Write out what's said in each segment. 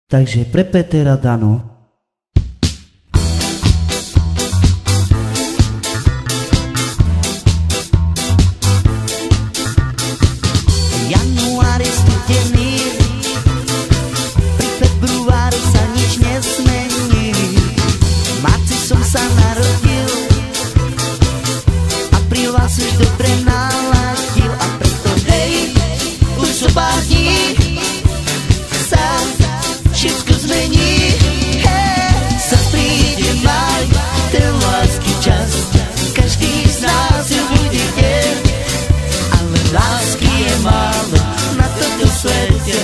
Takže pre Petera Dano. Január je studený, pri februáru sa nič nesmení. V marci som sa narodil, apríl vás už dobre naladil. A preto hej, už so pár dní sa všetko zmení. Hej, zas príde maj, ten lásky čas, každý z nás ju bude deň. Ale lásky je málo na tomto svete,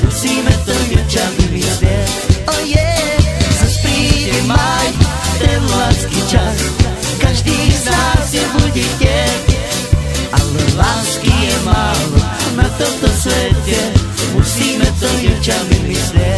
musíme to dievča vymyslieť. Oh yeah, zas príde maj, ten lásky čas, každý z nás ju bude deň. Ale lásky je málo na tomto svete, musíme to dievča vymyslieť.